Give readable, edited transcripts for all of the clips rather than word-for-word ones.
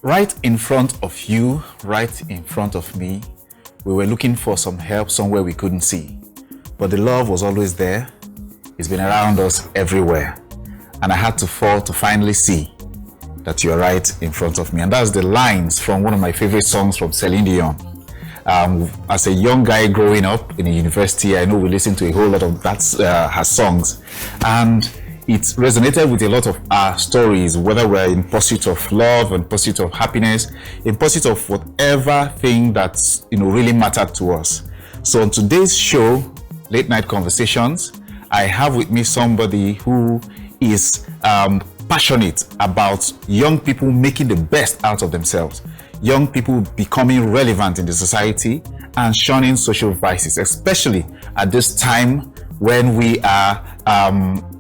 Right in front of you, right in front of me, we were looking for some help somewhere we couldn't see. But the love was always there. It's been around us everywhere. And I had to fall to finally see that you're right in front of me. And that's the lines from one of my favorite songs from Celine Dion. As a young guy growing up in a university, I know we listened to a whole lot of her songs. And it resonated with a lot of our stories, whether we're in pursuit of love, in pursuit of happiness, in pursuit of whatever thing that's really mattered to us. So on today's show, Late Night Conversations, I have with me somebody who is passionate about young people making the best out of themselves, young people becoming relevant in the society and shunning social vices, especially at this time when we are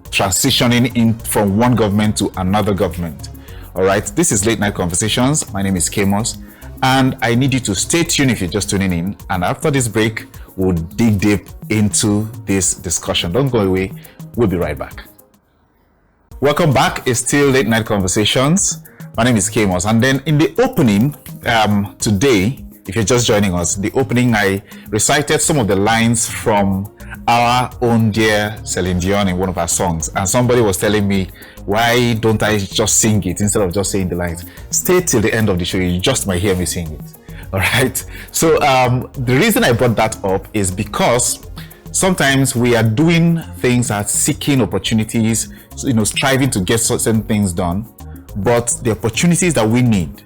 transitioning in from one government to another government. All right, this is Late Night Conversations. My name is KMos, and I need you to stay tuned if you're just tuning in. And after this break, we'll dig deep into this discussion. Don't go away. We'll be right back. Welcome back. It's still Late Night Conversations. My name is KMos. And then in the opening today, if you're just joining us, the opening, I recited some of the lines from our own dear Celine Dion in one of our songs. And somebody was telling me, why don't I just sing it instead of just saying the lines? Stay till the end of the show. You just might hear me sing it. All right. So the reason I brought that up is because sometimes we are doing things as seeking opportunities, striving to get certain things done, but the opportunities that we need,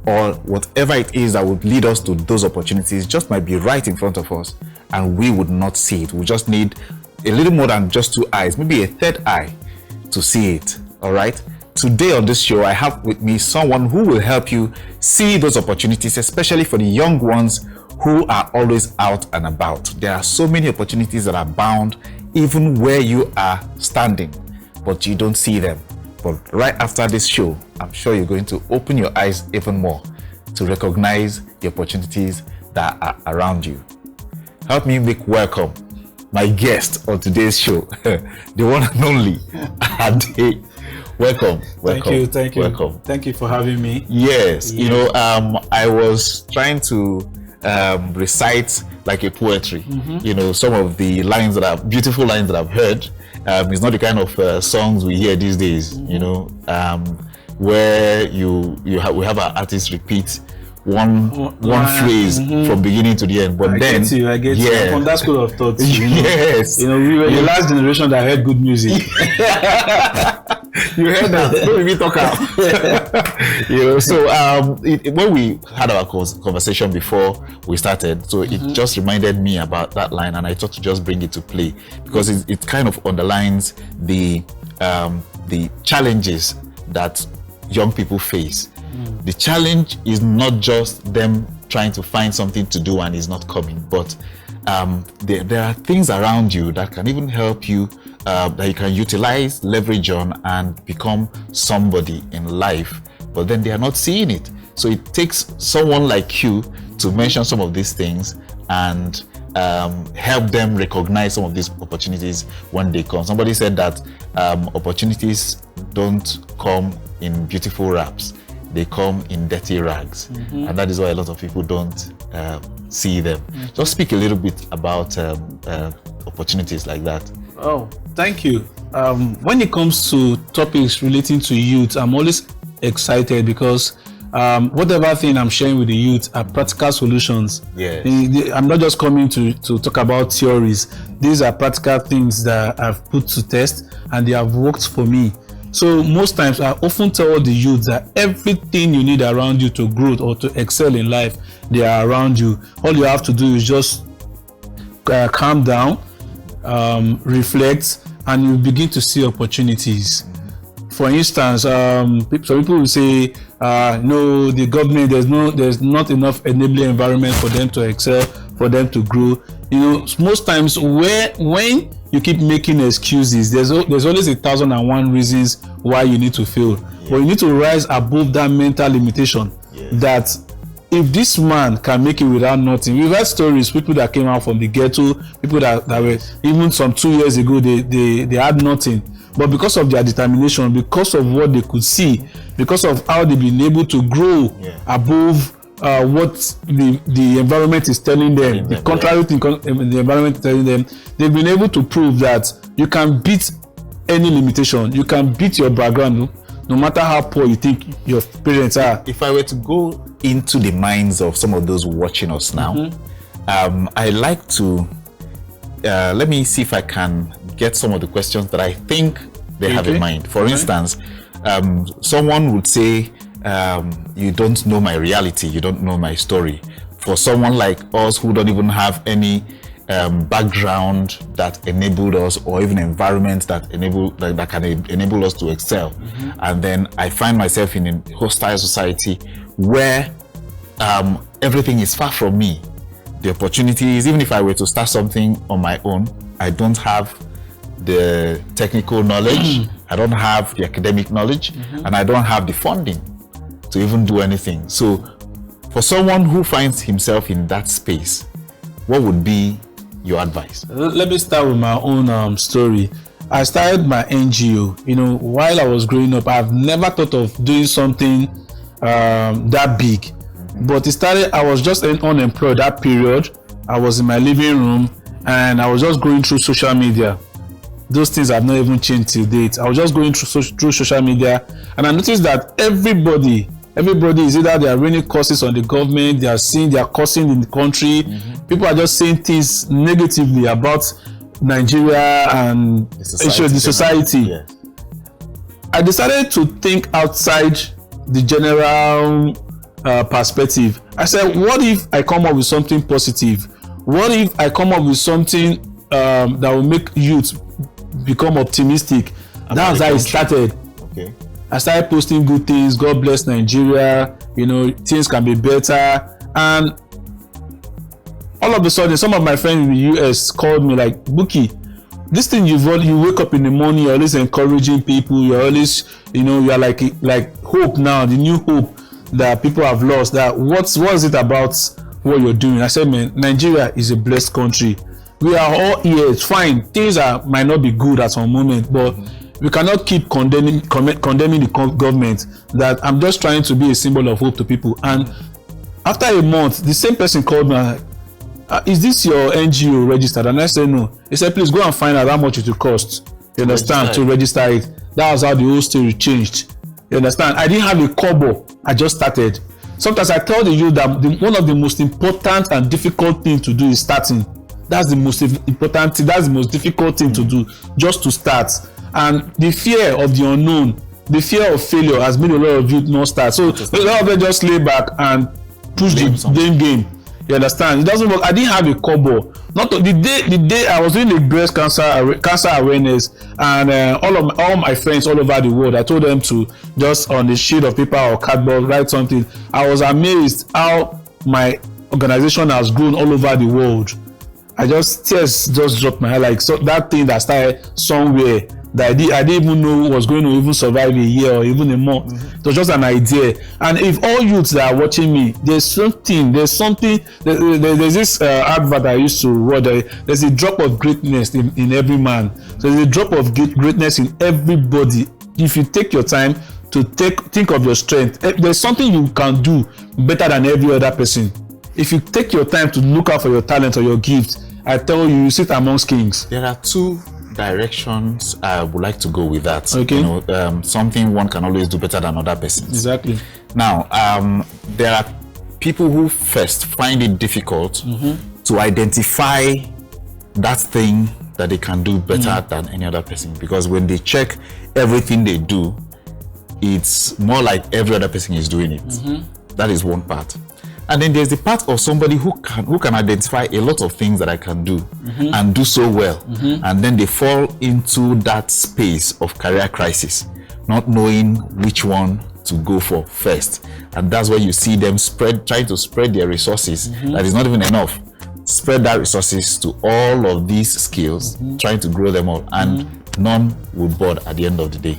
or whatever it is that would lead us to those opportunities, just might be right in front of us, and we would not see it. We just need a little more than just two eyes, maybe a third eye to see it. All right. Today on this show, I have with me someone who will help you see those opportunities, especially for the young ones who are always out and about. There are so many opportunities that are bound even where you are standing, but you don't see them. But right after this show, I'm sure you're going to open your eyes even more to recognize the opportunities that are around you. Help me make welcome my guest on today's show, the one and only Ade. Welcome. Thank you. Welcome. Thank you for having me. Yes. I was trying to recite like a poetry. Mm-hmm. Some of the lines that are beautiful lines that I've heard. It's not the kind of songs we hear these days. Mm-hmm. Where we have our artists repeat one phrase mm-hmm. from beginning to the end. But I get you. From that school of thought. Yes. We were the last generation that heard good music. You heard that? Don't even talk out. So when we had our conversation before we started, so mm-hmm. it just reminded me about that line, and I thought to just bring it to play because it kind of underlines the challenges that young people face. Mm. The challenge is not just them trying to find something to do and it's not coming, but there are things around you that can even help you, that you can utilize, leverage on, and become somebody in life, but then they are not seeing it. So it takes someone like you to mention some of these things and help them recognize some of these opportunities when they come. Somebody said that opportunities don't come in beautiful wraps, they come in dirty rags. Mm-hmm. And that is why a lot of people don't see them. Mm-hmm. Just speak a little bit about opportunities like that. Oh, thank you. When it comes to topics relating to youth, I'm always excited because whatever thing I'm sharing with the youth are practical solutions. Yes. I'm not just coming to talk about theories. These are practical things that I've put to test and they have worked for me. So most times I often tell the youth that everything you need around you to grow or to excel in life, they are around you. All you have to do is just calm down, reflect, and you begin to see opportunities. For instance, some people will say, no, the government, there's not enough enabling environment for them to excel, for them to grow. Most times when you keep making excuses, there's always 1,001 reasons why you need to fail. Yeah. But you need to rise above that mental limitation. Yeah. That if this man can make it without nothing, we've heard stories, people that came out from the ghetto, people that were, even some 2 years ago, they had nothing. But because of their determination, because of what they could see, because of how they've been able to grow above what the environment is telling them, the contrary thing the environment is telling them, they've been able to prove that you can beat any limitation, you can beat your background, no matter how poor you think your parents are. If I were to go into the minds of some of those watching us now, I like to let me see if I can get some of the questions that I think they have in mind. For instance, someone would say, you don't know my reality, you don't know my story. For someone like us who don't even have any background that enabled us, or even environment that can enable us to excel, and then I find myself in a hostile society where everything is far from me. The opportunities, even if I were to start something on my own, I don't have the technical knowledge, I don't have the academic knowledge, and I don't have the funding to even do anything. So for someone who finds himself in that space, what would be your advice? Let me start with my own story. I started my NGO. You know, while I was growing up, I've never thought of doing something that big. But it started, I was just unemployed that period. I was in my living room and I was just going through social media. Those things have not even changed till date. I was just going through social media, and I noticed that everybody is either they are running courses on the government, they are cursing in the country. People are just saying things negatively about Nigeria and the society. Yeah. I decided to think outside the general perspective. I said, what if I come up with something positive? What if I come up with something that will make youth become optimistic? That's how it started. Okay. I started posting good things. God bless Nigeria. You know, things can be better. And all of a sudden, some of my friends in the US called me like, Buki, this thing you wake up in the morning, you're always encouraging people. You're always, you know, you're like hope now, the new hope that people have lost. That what is it about what you're doing? I said, man, Nigeria is a blessed country. We are all here. It's fine. Things might not be good at some moment, but we cannot keep condemning the government. That I'm just trying to be a symbol of hope to people. And after a month, the same person called me. Is this your NGO registered? And I said no. He said, please go and find out how much it will cost. You understand? To register it. That was how the whole story changed. You understand? I didn't have a kobo. I just started. Sometimes I tell you that one of the most important and difficult things to do is starting. That's the most important thing. That's the most difficult thing to do, just to start. And the fear of the unknown, the fear of failure has made a lot of you not start. So a lot of them just lay back and push the blame game. You understand? It doesn't work. I didn't have a kobo. Not the day I was doing the breast cancer awareness, and all my friends all over the world, I told them to just on the sheet of paper or cardboard write something. I was amazed how my organization has grown all over the world. Tears just dropped my head, like so that thing that started somewhere that I didn't even know was going to even survive a year or even a month. It was just an idea. And if all youths that are watching me, there's this advert I used to watch. There's a drop of greatness in every man. So there's a drop of greatness in everybody. If you take your time to think of your strength, there's something you can do better than every other person. If you take your time to look out for your talent or your gift, I tell you sit amongst kings. There are two directions I would like to go with that. Okay. You know, something one can always do better than other persons. Exactly. Now, there are people who first find it difficult to identify that thing that they can do better than any other person, because when they check everything they do, it's more like every other person is doing it. That is one part. And then there's the part of somebody who can identify a lot of things that I can do and do so well. And then they fall into that space of career crisis, not knowing which one to go for first. And that's where you see them trying to spread their resources. That is not even enough. Spread that resources to all of these skills, trying to grow them all, and none will board at the end of the day.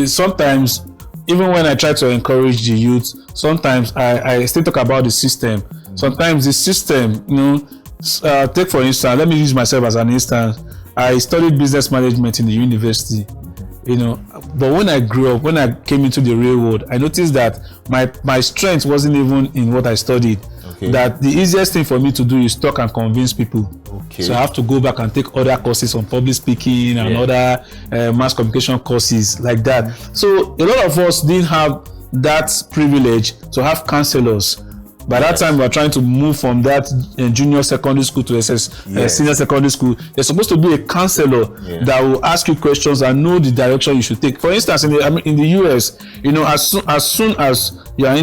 Sometimes even when I try to encourage the youth, sometimes I still talk about the system. Sometimes the system, take for instance, let me use myself as an instance. I studied business management in the university, but when I grew up, when I came into the real world, I noticed that my strength wasn't even in what I studied. Okay. That the easiest thing for me to do is talk and convince people. Okay. So I have to go back and take other courses on public speaking and other mass communication courses like that. So a lot of us didn't have that privilege to have counselors. By that time, we are trying to move from that junior secondary school to senior secondary school. There's supposed to be a counselor that will ask you questions and know the direction you should take. For instance, in the US, as soon as you are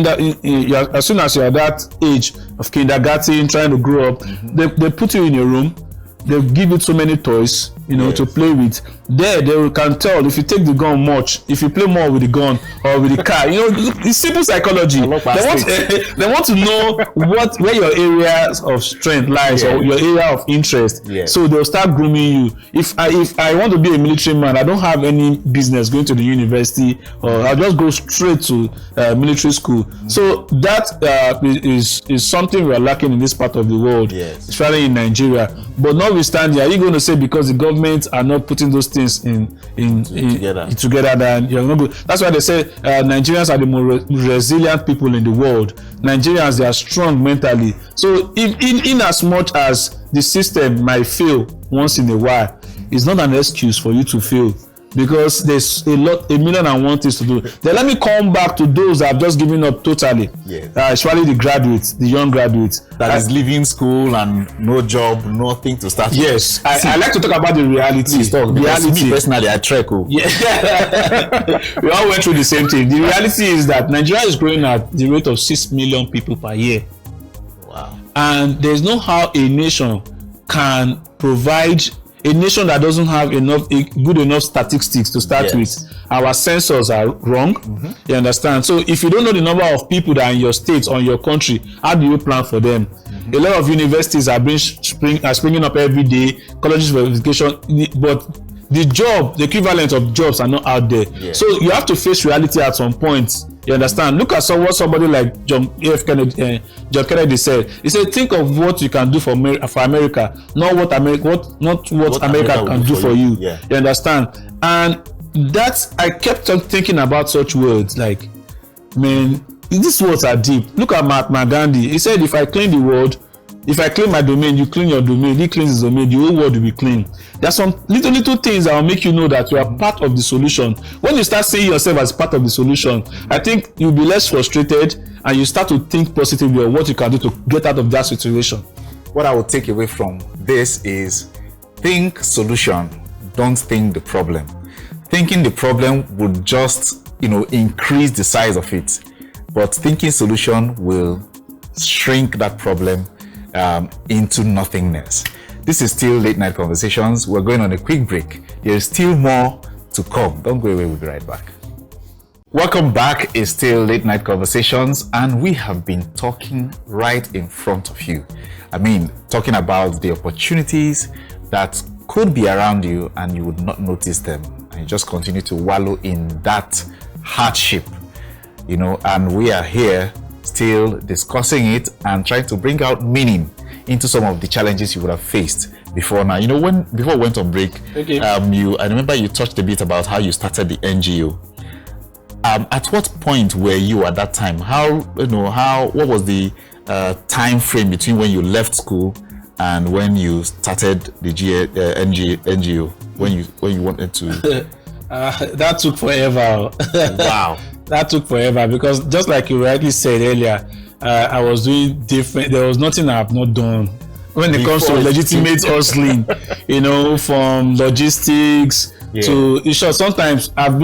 as soon as you are that age of kindergarten, trying to grow up, they put you in a room. They give you so many toys, to play with. There, they can tell if you take the gun much, if you play more with the gun or with the car. It's simple psychology. They want to know where your areas of strength lies or your area of interest. So they'll start grooming you. If I want to be a military man, I don't have any business going to the university, or I'll just go straight to military school. So that is something we are lacking in this part of the world, especially in Nigeria. But notwithstanding, are you going to say because the government are not putting those things together then you're not good? That's why they say Nigerians are the more resilient people in the world. Nigerians, they are strong mentally. So in as much as the system might fail once in a while, it's not an excuse for you to fail, because there's a million and one things to do. Then let me come back to those that have just given up totally. Especially the graduates, the young graduates that is leaving school and no job, nothing to start with. I like to talk about the reality. Me personally, I trek. We all went through the same thing. The reality is that Nigeria is growing at the rate of 6 million people per year. Wow. And there's no how a nation can provide. A nation that doesn't have good enough statistics to start with, our sensors are wrong. You understand? So if you don't know the number of people that are in your state or in your country, how do you plan for them? A lot of universities are springing up every day, colleges for education, but the equivalent of jobs are not out there. So you have to face reality at some point. You understand? Look at what somebody like John Kennedy said. He said, think of what you can do for America, not what America can do for you. You understand? And that's, I kept on thinking about such words like, man, these words are deep. Look at Mahatma Gandhi. He said, if I clean the world, if I clean my domain, you clean your domain. He cleans his domain, the whole world will be clean. There are some little things that will make you know that you are part of the solution. When you start seeing yourself as part of the solution, I think you'll be less frustrated and you start to think positively of what you can do to get out of that situation. What I would take away from this is think solution, don't think the problem. Thinking the problem would just, increase the size of it. But thinking solution will shrink that problem into nothingness. This is still Late Night Conversations. We're going on a quick break. There is still more to come. Don't go away, we'll be right back. Welcome back. It's still Late Night Conversations, and we have been talking right in front of you. Talking about the opportunities that could be around you and you would not notice them, and you just continue to wallow in that hardship, and we are here still discussing it and trying to bring out meaning into some of the challenges you would have faced before now. Before we went on break, I remember you touched a bit about how you started the NGO. At what point were you at that time? What was the time frame between when you left school and when you started the NGO? When you wanted to? That took forever. Wow. That took forever, because just like you rightly said earlier, I was doing different. There was nothing I have not done when it comes to legitimate hustling. From logistics to issue. Sometimes I've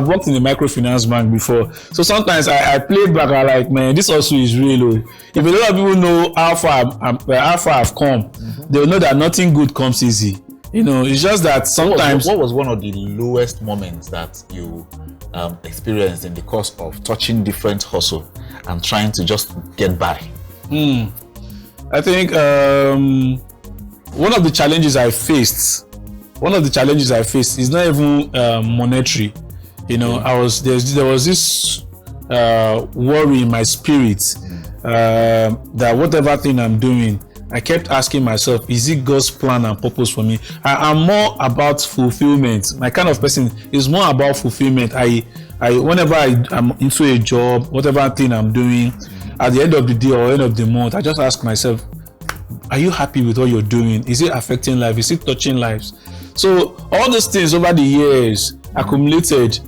worked in a microfinance bank before, so sometimes I play back. I'm like, man, this also is real. If a lot of people know how far I've come, they will know that nothing good comes easy. It's just that sometimes. What was one of the lowest moments that you experienced in the course of touching different hustle and trying to just get by? I think one of the challenges I faced is not even monetary. You know, there was this worry in my spirit that whatever thing I'm doing, I kept asking myself, is it God's plan and purpose for me? I'm more about fulfillment. My kind of person is more about fulfillment. Whenever I'm into a job, whatever thing I'm doing, at the end of the day or end of the month, I just ask myself, are you happy with what you're doing? Is it affecting life? Is it touching lives? So all those things over the years accumulated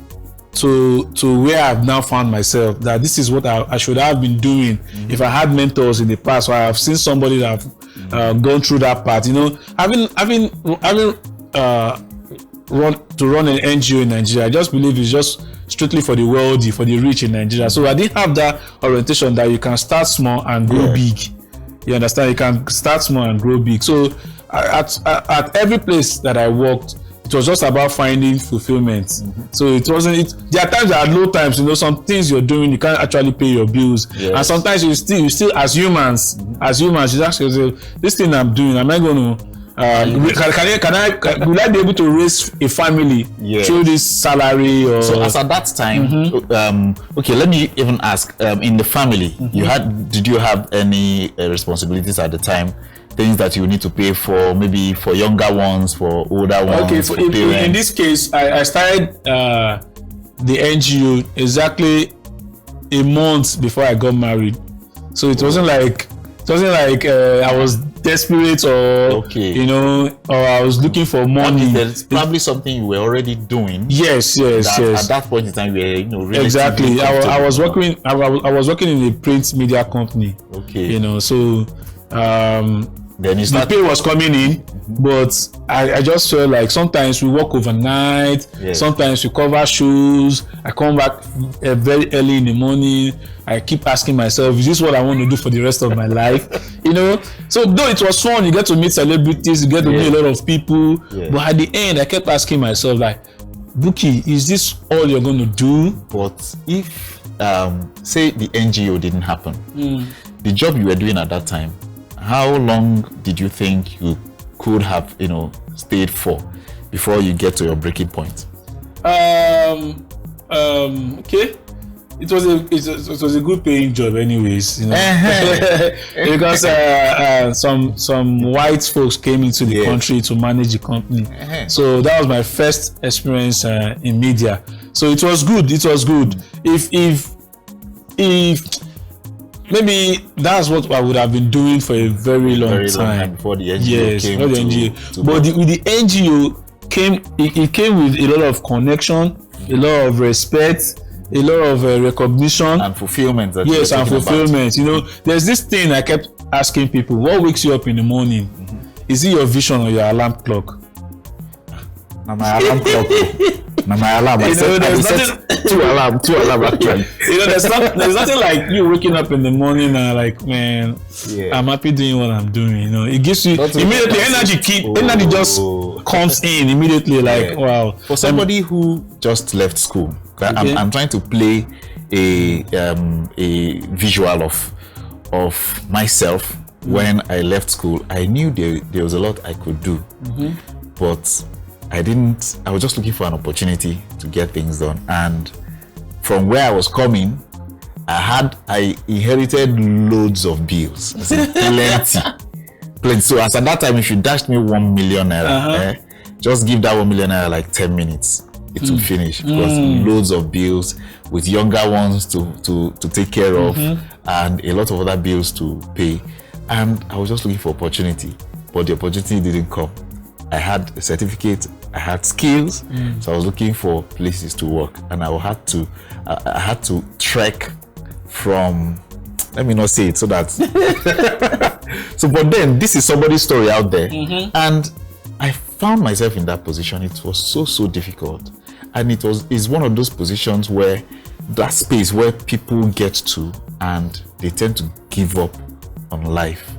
to where I've now found myself, that this is what I should have been doing if I had mentors in the past, or I have seen somebody that have gone through that path. You know, having run an NGO in Nigeria, I just believe it's just strictly for the wealthy, for the rich in Nigeria. So I didn't have that orientation that you can start small and grow big. You understand? You can start small and grow big. So at every place that I worked, it was just about finding fulfillment. So it wasn't. There are times, there are low times. You know, some things you're doing, you can't actually pay your bills, and sometimes you still as humans, you ask yourself, this thing I'm doing, am I going to? Will I be able to raise a family through this salary? Or so as at that time, okay, let me even ask, in the family, did you have any responsibilities at the time? Things that you need to pay for, maybe for younger ones, for older ones? Okay, so in this case, I started the NGO exactly a month before I got married. So it wasn't like I was desperate or you know, or I was looking for money. There's probably something you were already doing. Yes. At that point in time, you were, you know, really exactly. I was working in a print media company. Okay. You know, so then the pay was coming in, but I just felt like sometimes we work overnight, sometimes we cover shows. I come back very early in the morning. I keep asking myself, is this what I want to do for the rest of my life? You know, so though it was fun, you get to meet celebrities, you get to meet a lot of people, but at the end, I kept asking myself, like, Buki, is this all you're going to do? But if, say the NGO didn't happen, the job you were doing at that time, how long did you think you could have, you know, stayed for before you get to your breaking point? Okay. It was a good paying job anyways, you know. Because some white folks came into the country to manage the company. So that was my first experience in media. So it was good. If maybe that's what I would have been doing for a very long time before the NGO came. Not the NGO. But with the NGO it came with a lot of connection, a lot of respect, a lot of recognition and fulfillment. Yes, and fulfillment. You know, there's this thing I kept asking people: what wakes you up in the morning? Is it your vision or your alarm clock? Now my alarm clock. Now my alarm. I set two alarm actually. You know, there's nothing like you waking up in the morning and like, man, I'm happy doing what I'm doing. You know, it gives you immediately energy just comes in immediately. Like, wow. For somebody who just left school, I'm trying to play a visual of myself when I left school. I knew there was a lot I could do, but I was just looking for an opportunity to get things done. And from where I was coming, I inherited loads of bills. Plenty. So as at that time, if you dashed me 1 million naira, just give that 1 million naira like 10 minutes. It will finish, because loads of bills with younger ones to take care of, and a lot of other bills to pay. And I was just looking for opportunity, but the opportunity didn't come. I had a certificate, I had skills, so I was looking for places to work, and I had to trek from, let me not say it so that so, but then this is somebody's story out there, and I found myself in that position. It was so difficult, and it's one of those positions where that space where people get to and they tend to give up on life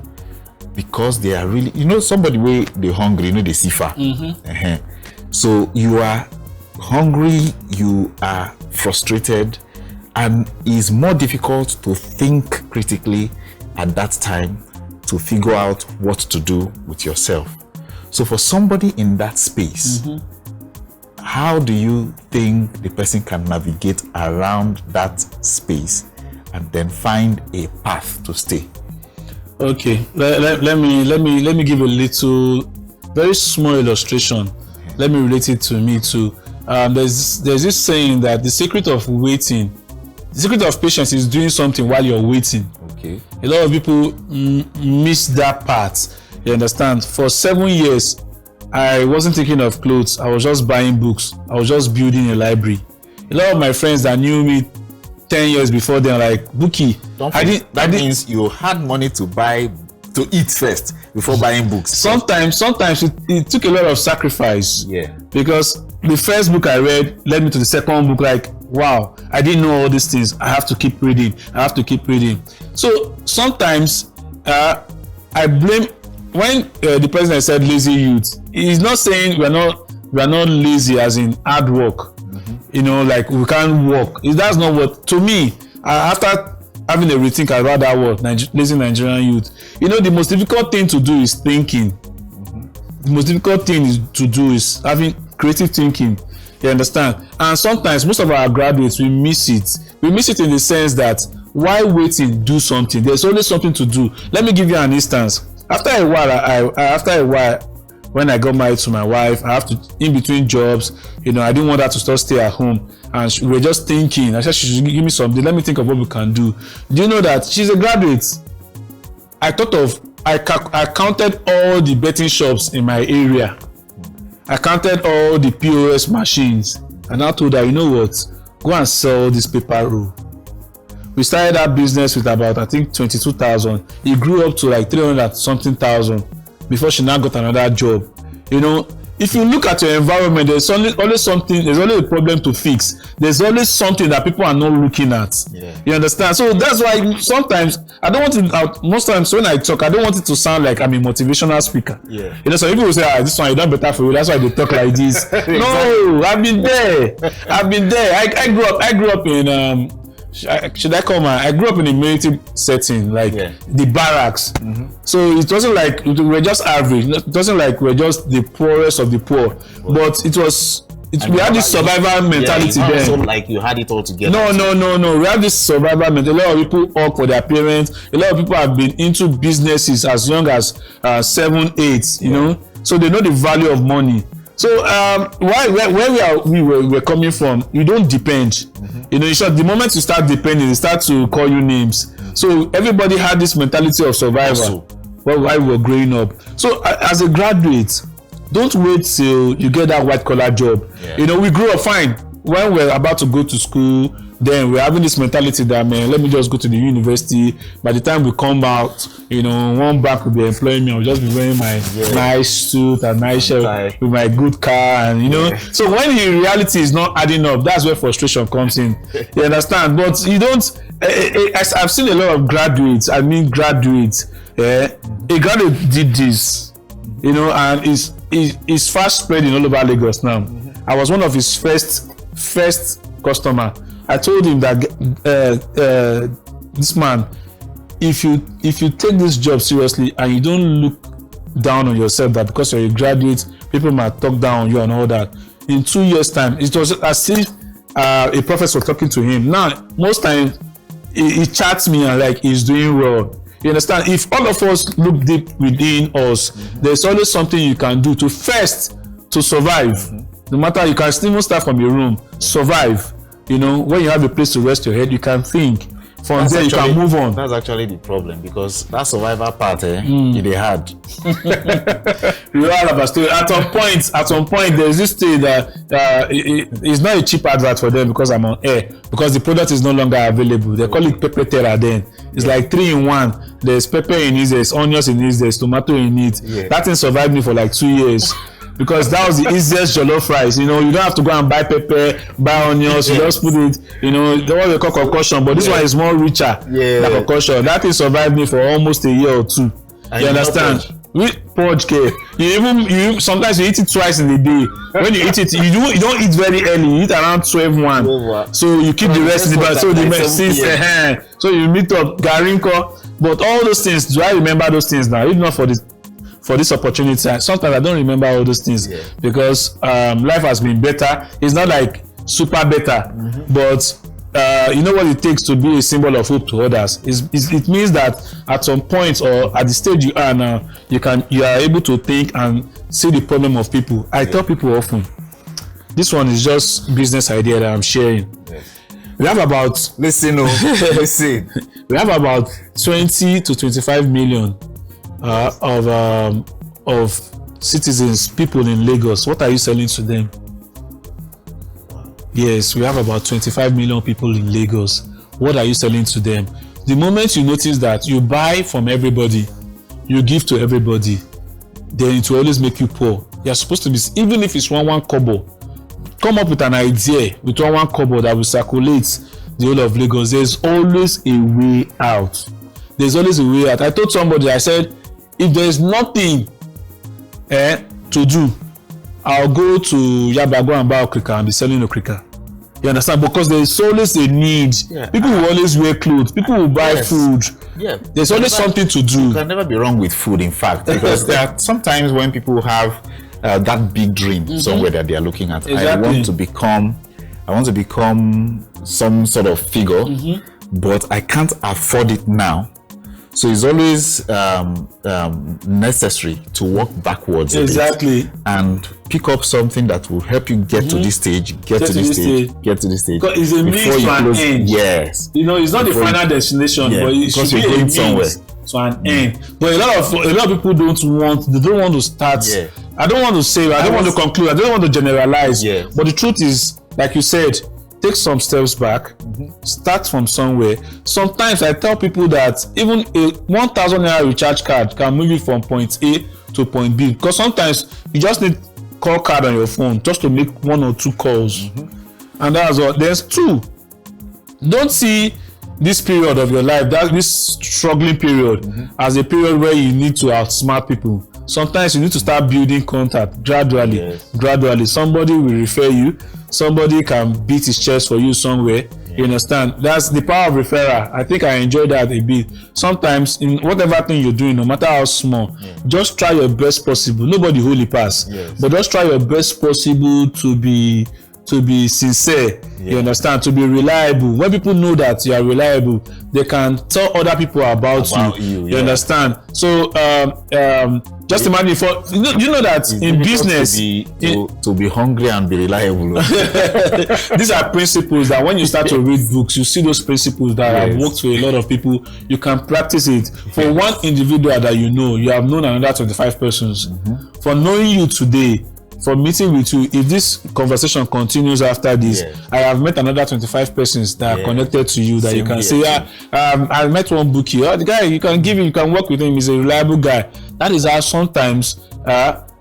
because they are really, you know, somebody where they're hungry, you know, they see far. So you are hungry, you are frustrated, and it's more difficult to think critically at that time to figure out what to do with yourself. So for somebody in that space, how do you think the person can navigate around that space and then find a path to stay? Okay, let me give a little, very small illustration. Let me relate it to me too. There's this saying that the secret of waiting, the secret of patience is doing something while you're waiting. Okay. A lot of people miss that part. You understand? For 7 years, I wasn't thinking of clothes. I was just buying books. I was just building a library. A lot of my friends that knew me 10 years before, they're like, Buki, that means you had money to buy, to eat first before buying books. Sometimes it took a lot of sacrifice. Yeah. Because the first book I read led me to the second book, like, wow, I didn't know all these things. I have to keep reading. So sometimes I blame, when the president said lazy youth, he's not saying we're not lazy as in hard work. You know, like we can't work. That's not what, to me, after having a rethink about that word, lazy Nigerian youth, you know, the most difficult thing to do is thinking. The most difficult thing to do is having creative thinking. You understand? And sometimes most of our graduates, we miss it. We miss it in the sense that while waiting, do something. There's always something to do. Let me give you an instance. After a while, when I got married to my wife, I have to, in between jobs, you know, I didn't want her to just stay at home. And we were just thinking, I said, she should give me something. Let me think of what we can do. Do you know that she's a graduate? I counted all the betting shops in my area. I counted all the POS machines. And I told her, you know what? Go and sell this paper roll. We started that business with about, I think, 22,000. It grew up to like 300 something thousand before she now got another job. You know, if you look at your environment, there's always something, there's always a problem to fix. There's always something that people are not looking at. Yeah. You understand? So that's why sometimes I don't want to, most times when I talk, I don't want it to sound like I'm a motivational speaker. Yeah. You know, some people will say, this one you done better for you. That's why they talk like this. Exactly. No, I've been there. I grew up in I grew up in a military setting, like the barracks. So it wasn't like we were just average. It wasn't like we're just the poorest of the poor. But it was. We had this survival mentality then. Also like you had it all together. No. We have this survival mentality. A lot of people work for their parents. A lot of people have been into businesses as young as 7, 8. You know, so they know the value of money. So where we were coming from, you don't depend. You know, in short, the moment you start depending, they start to call you names. So everybody had this mentality of survival while we were growing up. So as a graduate, don't wait till you get that white collar job. You know, we grew up fine. When we're about to go to school, then we're having this mentality that, man, let me just go to the university. By the time we come out, you know, one bank will be employing me. I'll just be wearing my nice suit and nice shirt with my good car, and you know. So when the reality is not adding up, that's where frustration comes in. You understand? But you don't. I've seen a lot of graduates. A graduate did this, you know, and it's fast spreading all over Lagos now. I was one of his first customer. I told him that this man, if you take this job seriously and you don't look down on yourself that because you're a graduate, people might talk down on you and all that. In 2 years' time, it was as if a professor was talking to him. Now, most times he chats me and like he's doing well. You understand? If all of us look deep within us, there's always something you can do to survive. No matter, you can still start from your room, survive. You know, when you have a place to rest your head, you can think. From there, you can move on. That's actually the problem, because that survival part, they had. You all have a story. At some point, there's this thing that it's not a cheap advert for them because I'm on air, because the product is no longer available. They call it Pepper Terra then. It's like 3 in 1. There's pepper in it, there's onions in it, there's tomato in it. That thing survived me for like 2 years. Because that was the easiest jollof rice. You know, you don't have to go and buy pepper, buy onions. You just put it, you know, the one they call concoction, but this one is more richer than concoction. That thing survived me for almost a year or 2. You understand? With porridge care, you sometimes you eat it twice in a day. When you eat it, you don't eat very early. You eat around 12:1. So you keep the rest in the bag. So the so you meet up garinko. But all those things, do I remember those things now? If not for for this opportunity. Sometimes I don't remember all those things because life has been better. It's not like super better, but you know what it takes to be a symbol of hope to others. It means that at some point or at the stage you are now, you are able to think and see the problem of people. I tell people often, this one is just business idea that I'm sharing. We have about listen. We have about 20 to 25 million of citizens, people in Lagos. What are you selling to them? Yes, we have about 25 million people in Lagos. What are you selling to them? The moment you notice that you buy from everybody, you give to everybody, then it will always make you poor. You're supposed to be, even if it's one kobo, come up with an idea with one kobo that will circulate the whole of Lagos. There's always a way out. There's always a way out. I told somebody, I said, if there is nothing to do, I'll go to Yabago and buy okrika and be selling okrika. You understand? Because there is always a need. People will always wear clothes. People will buy food. There's always something to do. You can never be wrong with food, in fact, because there are sometimes when people have that big dream somewhere that they are looking at. I want to become some sort of figure, but I can't afford it now. So it's always necessary to work backwards a bit and pick up something that will help you get to this stage, get to this stage. Because it's a means to an end. Yes. You know, it's not the final destination, but it should be a means to an end. But a lot of people don't want to start. I don't want to say, I don't want to conclude, I don't want to generalize. But the truth is, like you said, take some steps back, start from somewhere. Sometimes I tell people that even a 1,000 naira recharge card can move you from point A to point B, because sometimes you just need call card on your phone just to make 1 or 2 calls, and that's all. There's 2. Don't see this period of your life, this struggling period, as a period where you need to outsmart people. Sometimes you need to start building contact gradually. Somebody will refer you. Somebody can beat his chest for you somewhere. You understand? That's the power of referral. I think I enjoy that a bit. Sometimes in whatever thing you're doing, no matter how small, just try your best possible. Nobody holy pass, but just try your best possible to be sincere. You understand? To be reliable. When people know that you are reliable, they can tell other people about you. You understand? So just imagine, for you know that it's in business to be hungry and be reliable. These are principles that when you start to read books, you see those principles that have worked for a lot of people. You can practice it. For one individual that you have known another 25 persons. For knowing you today, for meeting with you, if this conversation continues after this, I have met another 25 persons that are connected to you, that same you can say, I met one bookie. The guy, you can work with him, he's a reliable guy. That is how sometimes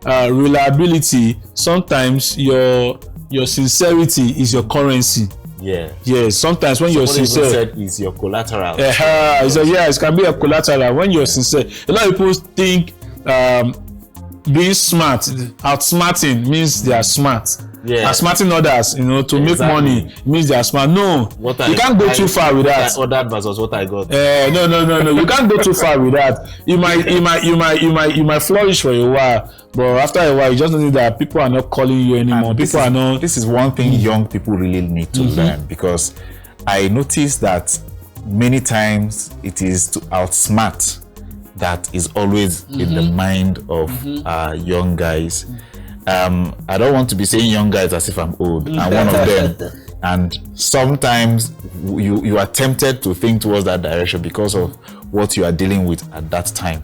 reliability, sometimes your sincerity is your currency. Sometimes when you're sincere, said is your collateral. It can be a collateral when you're sincere. A lot of people think being smart, outsmarting means they are smart. Outsmarting others, to make money means they are smart. No, you can't go too far with that. What I ordered versus what I got. No. You can't go too far with that. You might flourish for a while, but after a while, you just know that people are not calling you anymore. This is one thing young people really need to learn, because I noticed that many times it is to outsmart that is always in the mind of young guys. I don't want to be saying young guys as if I'm old. I'm one of them. And sometimes you are tempted to think towards that direction because of what you are dealing with at that time.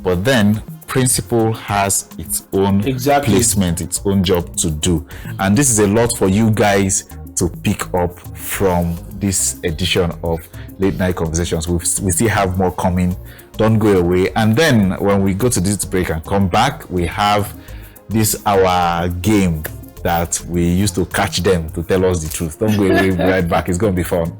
But then principle has its own placement, its own job to do. And this is a lot for you guys to pick up from this edition of Late Night Conversations. We still have more coming. Don't go away. And then when we go to this break and come back, we have our game that we used to catch them to tell us the truth. Don't go away. We'll be right back. It's going to be fun.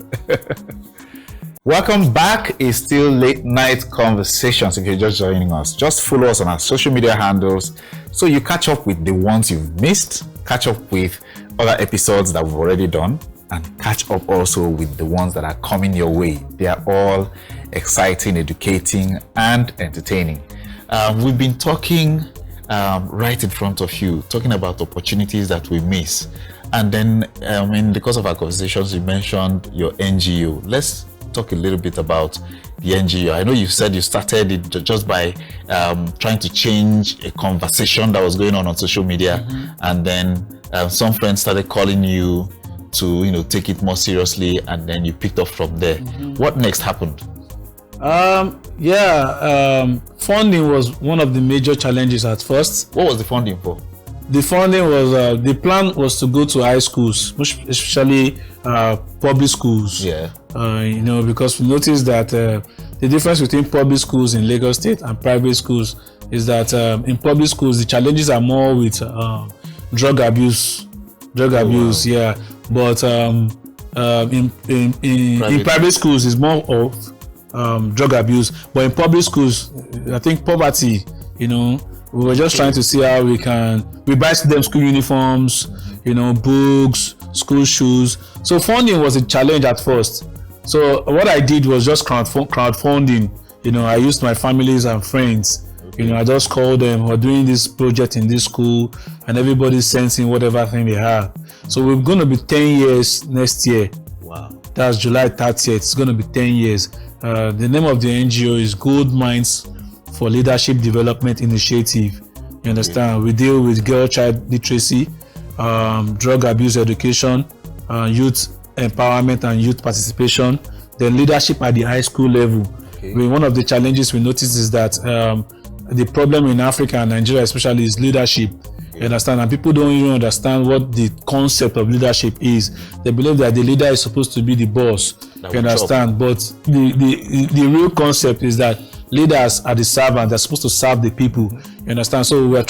Welcome back. It's still Late Night Conversations. If you're just joining us, just follow us on our social media handles so you catch up with the ones you've missed, catch up with other episodes that we've already done, and catch up also with the ones that are coming your way. They are all exciting, educating, and entertaining. we've been talking right in front of you, talking about opportunities that we miss. And then in the course of our conversations, you mentioned your NGO. Let's talk a little bit about the NGO. I know you said you started it just by trying to change a conversation that was going on social media, and then some friends started calling you to take it more seriously, and then you picked up from there. What next happened? Funding was one of the major challenges at first. What was the funding for? The funding was the plan was to go to high schools, especially public schools. Yeah. Because we noticed that the difference between public schools in Lagos State and private schools is that in public schools the challenges are more with drug abuse. Yeah. But in private schools it's more of drug abuse. But in public schools, I think poverty. We were just trying to see how we buy them school uniforms, books, school shoes. So funding was a challenge at first. So what I did was just crowdfunding. I used my families and friends. I just called them, we're doing this project in this school, and everybody's sensing whatever thing they have. So we're going to be 10 years next year. Wow. That's July 30th. It's going to be 10 years. The name of the NGO is Gold Minds for Leadership Development Initiative. You understand? We deal with girl-child literacy, drug abuse education, youth empowerment and youth participation, then leadership at the high school level. One of the challenges we notice is that the problem in Africa and Nigeria especially is leadership. You understand? And people don't even understand what the concept of leadership is. They believe that the leader is supposed to be the boss. You understand? But the real concept is that leaders are the servants. They're supposed to serve the people. You understand? So we've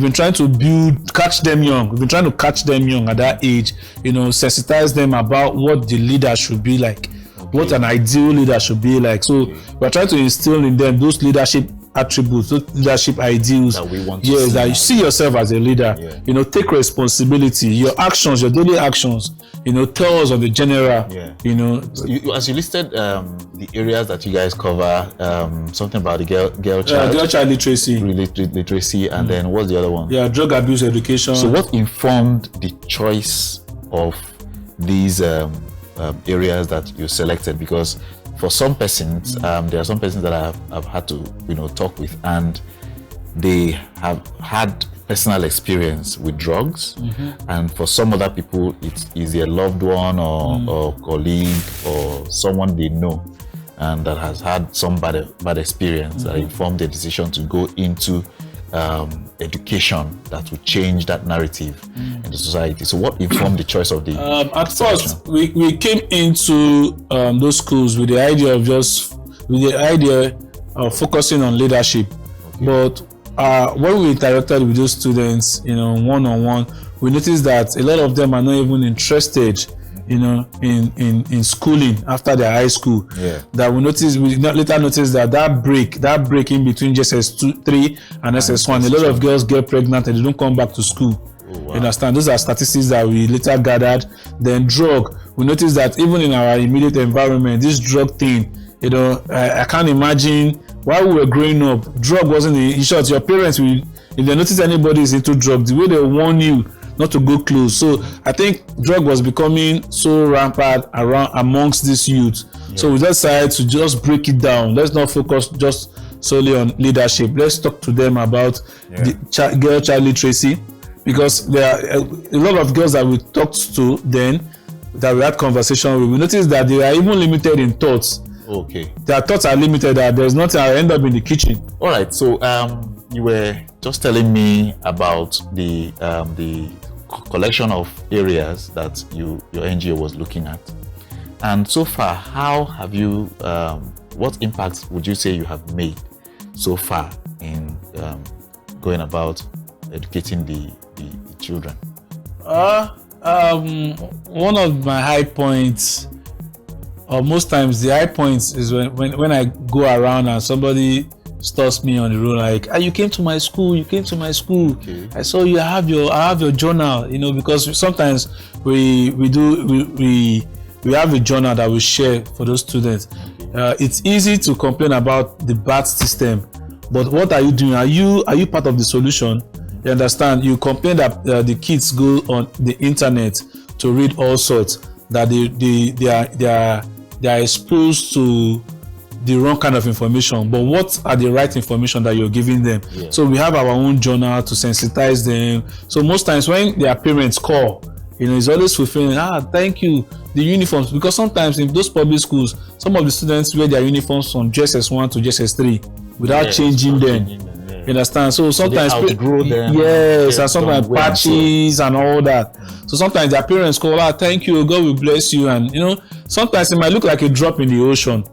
been trying to catch them young. We've been trying to catch them young at that age, sensitize them about what the leader should be like, what an ideal leader should be like. So we're trying to instill in them those leadership attributes, those leadership ideals that we want to see. That you see yourself as a leader. Take responsibility, your actions, your daily actions, tell us of the general. As you listed the areas that you guys cover, something about the girl child literacy, and then what's the other one? Drug abuse education. So what informed the choice of these areas that you selected? Because for some persons, there are some persons that I've had to talk with, and they have had personal experience with drugs, and for some other people it is a loved one or colleague or someone they know, and that has had some bad experience that informed their decision to go into education that will change that narrative in the society. So what informed the choice of the at first we came into those schools with the idea of focusing on leadership. But when we interacted with those students, one-on-one, we noticed that a lot of them are not even interested in schooling after their high school. That we later noticed that break in between SS3 and SS1, a lot of girls get pregnant and they don't come back to school. You understand? Those are statistics that we later gathered. Then drug, we noticed that even in our immediate environment, this drug thing, I can't imagine while we were growing up, drug wasn't in short. Your parents will, if they notice anybody is into drugs, the way they warn you not to go close. So I think drug was becoming so rampant amongst this youth. So we decided to just break it down. Let's not focus just solely on leadership. Let's talk to them about the girl child literacy, because there are a lot of girls that we talked to then, that we had conversation with. We noticed that they are even limited in thoughts. Their thoughts are limited, that there's nothing. I end up in the kitchen. All right. So you were just telling me about the collection of areas that your NGO was looking at, and so far, how have you? What impact would you say you have made so far in going about educating the children? One of my high points, or most times the high points, is when I go around and somebody stops me on the road, like, you came to my school. I saw you. I have your journal, because sometimes we have a journal that we share for those students. It's easy to complain about the BAT system, But what are you doing? Are you part of the solution? You understand? You complain that the kids go on the internet to read all sorts, that they are exposed to the wrong kind of information. But what are the right information that you're giving them? Yeah. So we have our own journal to sensitize them. So most times when their parents call, it's always fulfilling. Thank you. The uniforms, because sometimes in those public schools, some of the students wear their uniforms from JSS1 to JSS3 without changing them. You understand? So sometimes so outgrow them. Yes, and sometimes patches and all that. So sometimes their parents call, thank you, God will bless you. And sometimes it might look like a drop in the ocean.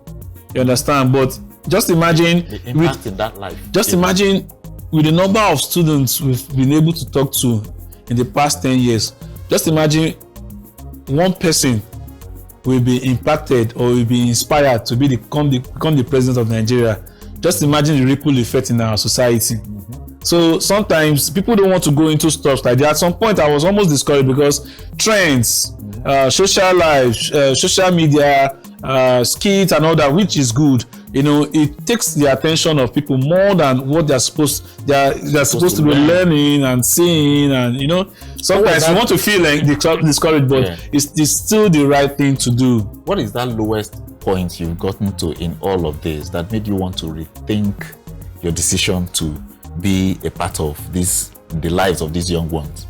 You understand? But just imagine the impact in that life. Just imagine with the number of students we've been able to talk to in the past 10 years. Just imagine one person will be impacted or will be inspired to become the president of Nigeria. Just imagine the ripple effect in our society. So sometimes people don't want to go into stuff like that. At some point, I was almost discouraged because trends, social life, social media, skits and all that, which is good. It takes the attention of people more than what they're supposed to be learning and seeing, and sometimes you want to feel like discouraged, but it's still the right thing to do. What is that lowest point you've gotten to in all of this that made you want to rethink your decision to be a part of the lives of these young ones?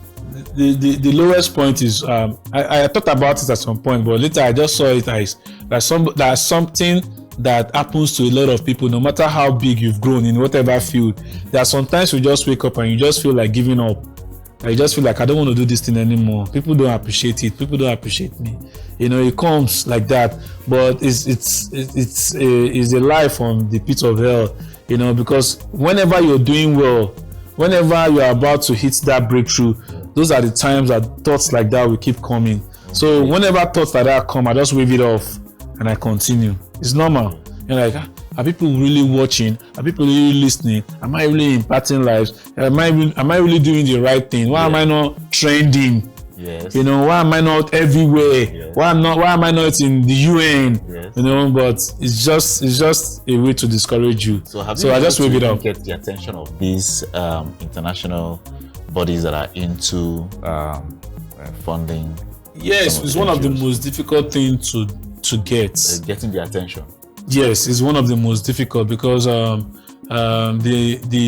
The lowest point is I thought about it at some point, but later I just saw it as there's something that happens to a lot of people, no matter how big you've grown in whatever field. There are sometimes you just wake up and you just feel like giving up. I just feel like I don't want to do this thing anymore. People don't appreciate it. People don't appreciate me. It comes like that. But it's a life from the pit of hell. Because whenever you're doing well, whenever you're about to hit that breakthrough, those are the times that thoughts like that will keep coming. So whenever thoughts like that come, I just wave it off and I continue. It's normal. You're like, are people really watching? Are people really listening? Am I really impacting lives? Am I really doing the right thing? Why am I not trending? Yes. Why am I not everywhere? Yes. Why am I not in the UN? Yes. But it's just a way to discourage you. So I just wave it off. Get the attention of these international bodies that are into funding. Yes, it's one of the most difficult things to get. Getting the attention. Yes, it's one of the most difficult because the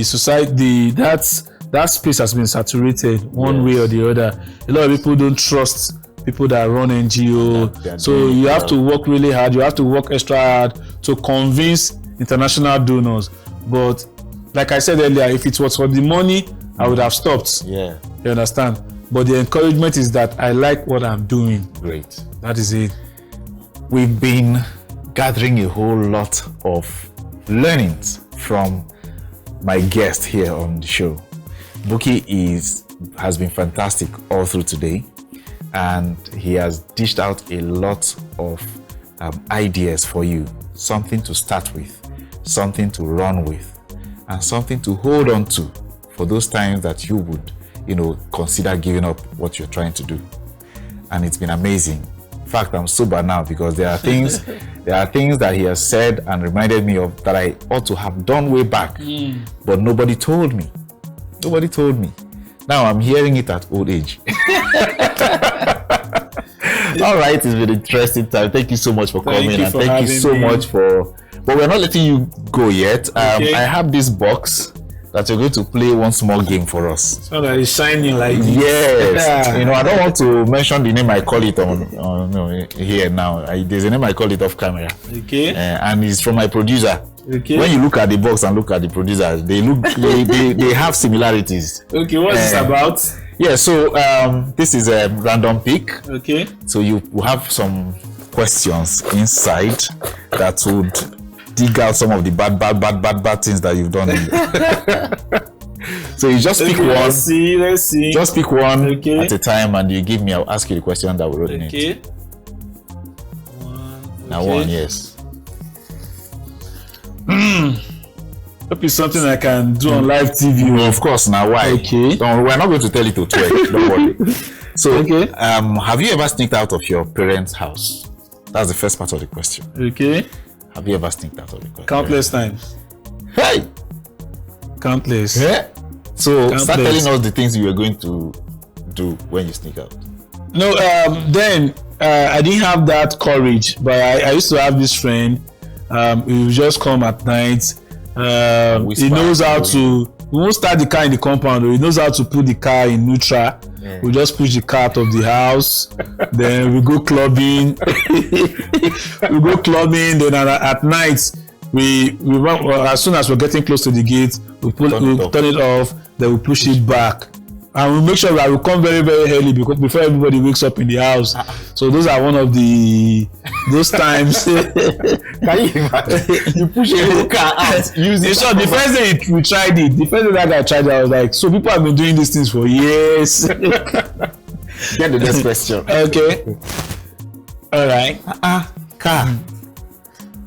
society that space has been saturated one way or the other. A lot of people don't trust people that run NGO, so you have to work really hard. You have to work extra hard to convince international donors. But like I said earlier, if it was for the money, I would have stopped. Yeah, you understand. But the encouragement is that I like what I'm doing. Great. That is it. We've been gathering a whole lot of learnings from my guest here on the show. Buki has been fantastic all through today, and he has dished out a lot of ideas for you. Something to start with, something to run with, and something to hold on to for those times that you would, consider giving up what you're trying to do. And it's been amazing. In fact, I'm sober now because there are things that he has said and reminded me of that I ought to have done way back, but nobody told me. Nobody told me. Now I'm hearing it at old age. All right, it's been an interesting time. Thank you so much for coming, and thank you so much for. But we're not letting you go yet. Okay. I have this box that you're going to play one small game for us. So that it's shining like this. Yes. I don't want to mention the name I call it on here now. There's a name I call it off camera. Okay. And it's from my producer. Okay. When you look at the box and look at the producer, they have similarities. Okay, what is this about? Yeah, so this is a random pick. Okay. So you will have some questions inside that would dig out some of the bad things that you've done. So you just pick one. Let's see. Just pick one at a time, and you give me. I'll ask you the question that will resonate. Okay. Now one, yes. Hope it's something I can do on live TV. Well, of course. Now why? Okay. We're not going to tell you to twerk. Don't worry. So, okay. Have you ever sneaked out of your parents' house? That's the first part of the question. Okay. Have you ever sneaked out of the question? Countless times. Hey! Countless. Yeah. So start Countless. telling us the things you were going to do when you sneak out. No, then I didn't have that courage, but I used to have this friend. He would just come at night. He knows how to. We won't start the car in the compound. He knows how to put the car in neutral. Yeah. We just push the car out of the house. Then we go clubbing. Then at night we run, as soon as we're getting close to the gate, we turn it off. Then we push it back. And we make sure that we come very, very early before everybody wakes up in the house. So those are one of those times. Can you imagine? You push a whole car out. So the first day we tried it, the first day that I tried it, I was like, so people have been doing these things for years. Get the next question. Okay. All right. Car.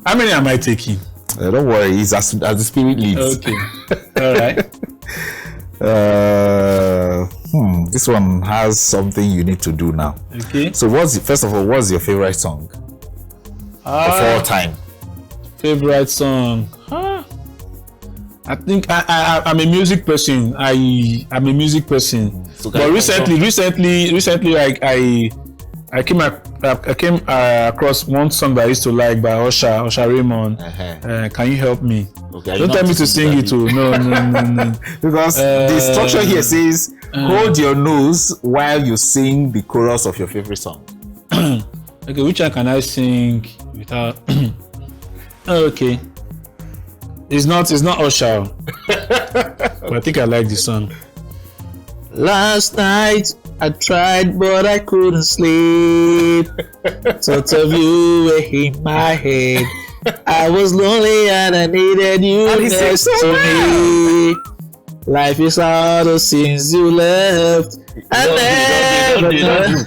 How many am I taking? Don't worry, it's as the spirit leads. Okay. All right. This one has something you need to do now. Okay. So first of all, what's your favorite song of all time? Favorite song? I think I'm a music person. I'm a music person. So but recently, I came across one song that I used to like by Usher Raymond. Can you help me? Okay, don't tell me to sing it too. No. Because the structure here says hold your nose while you sing the chorus of your favorite song. Okay, which one can I sing without? Okay, it's not Usher, but I think I like the song. Last night I tried, but I couldn't sleep. Thoughts of you were in my head. I was lonely and I needed you next to me. Life is harder since you left. I never know.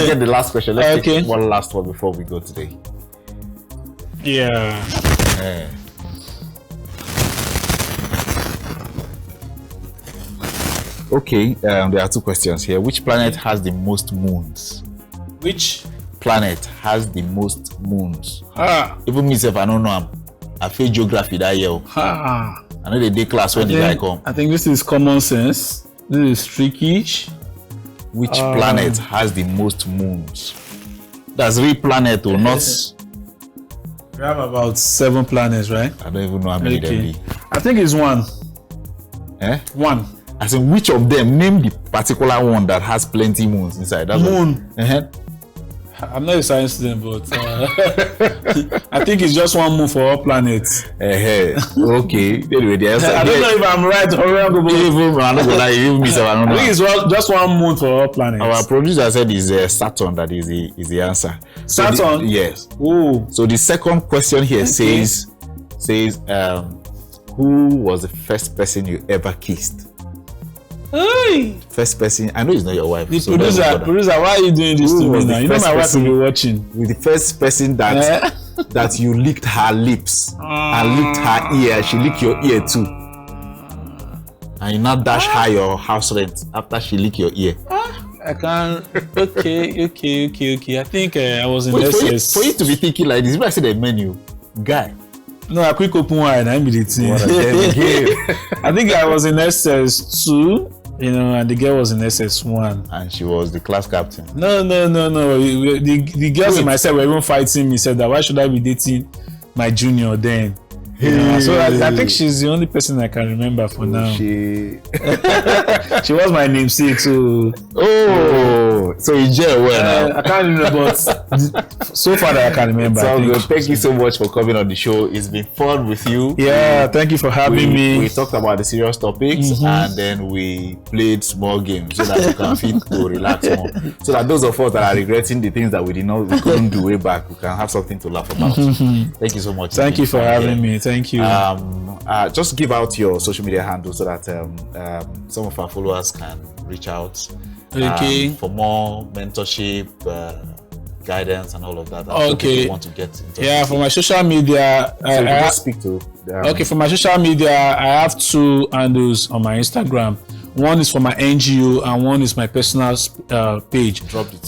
Get the last question. Let's take one last one before we go today. Yeah. Okay, there are two questions here. Which planet has the most moons? Which planet has the most moons? Even myself, I don't know. I failed geography that year. I know the day class when the guy come. I think this is common sense. This is tricky. Which planet has the most moons? That's real planet or not? We have about 7 planets, right? I don't even know how many there be. I think it's 1. One. As in, which of them? Name the particular one that has plenty moons inside. That's moon. I'm not a science student, but I think it's just 1 moon for all planets. Okay. Anyway, the answer. I don't know if I'm right or wrong. I think it's just 1 moon for all planets. Our producer said it's Saturn that is the answer. Saturn? Yes. Oh. So the second question here says, who was the first person you ever kissed? Hey. First person, I know it's not your wife. The producer, why are you doing this to me now? You know my wife will be watching. With the first person that that you licked her lips and licked her ear, she licked your ear too. And you now dash her your house rent after she licked your ear. I can't. Okay. I think I was in SS. For you to be thinking like this, if I say the menu, guy. No, I quick open wide. I'm the team. I think I was in SS2. And the girl was in SS1. And she was the class captain. No. The girls and myself were even fighting me. Said that why should I be dating my junior then? So I think she's the only person I can remember for now. She was my namesake. So in jail now. I can't remember, but so far that I can remember. So good. Thank you so much for coming on the show. It's been fun with you. Yeah, thank you for having me. We talked about the serious topics and then we played small games so that you can feel to relax more. So that those of us that are regretting the things that we couldn't do way back, we can have something to laugh about. Thank you so much. Thank you for having me. Thank you. Just give out your social media handle so that some of our followers can reach out. Okay. For more mentorship, guidance, and all of that. Okay. You want to get into for my social media, for my social media, I have 2 handles on my Instagram. One is for my NGO, and one is my personal page. Drop the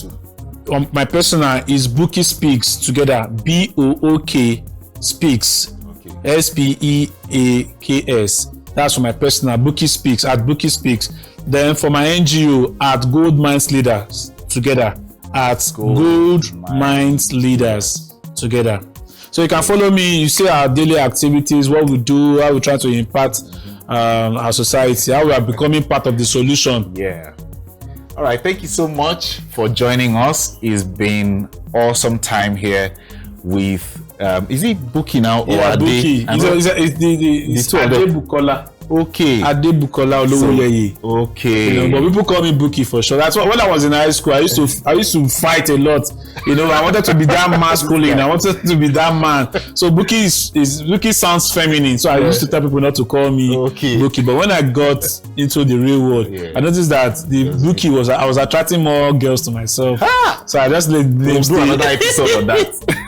2. My personal is Bookie Speaks together. BOOK Speaks. Okay. SPEAKS. That's for my personal, Bookie Speaks, at Bookie Speaks. Then for my NGO, at Gold Minds Leaders Together, at Gold Minds Leaders Together. So you can follow me. You see our daily activities, what we do, how we try to impact our society, how we are becoming part of the solution. Yeah. All right. Thank you so much for joining us. It's been awesome time here with is it Bookie now or Yeah, Ade? Bookie. It's Adebukola. Okay. Adebukola Olowoyeye. Okay. You know, but people call me Bookie for sure. That's why when I was in high school, I used to fight a lot. You know, I wanted to be that masculine. I wanted to be that man. So Bookie Bookie sounds feminine. So I used to tell people not to call me Bookie. But when I got into the real world, I noticed that the Bookie I was attracting more girls to myself. So I just let them do another episode of that.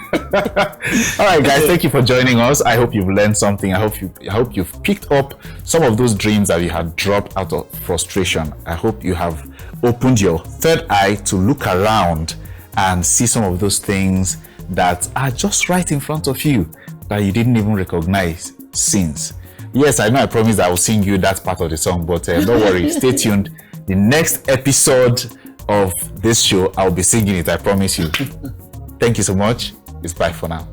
All right, guys, thank you for joining us. I hope you've learned something. I hope you've picked up some of those dreams that you had dropped out of frustration. I hope you have opened your third eye to look around and see some of those things that are just right in front of you that you didn't even recognize since. Yes, I know I promised I will sing you that part of the song, but don't worry, stay tuned. The next episode of this show, I'll be singing it, I promise you. Thank you so much. It's bye for now.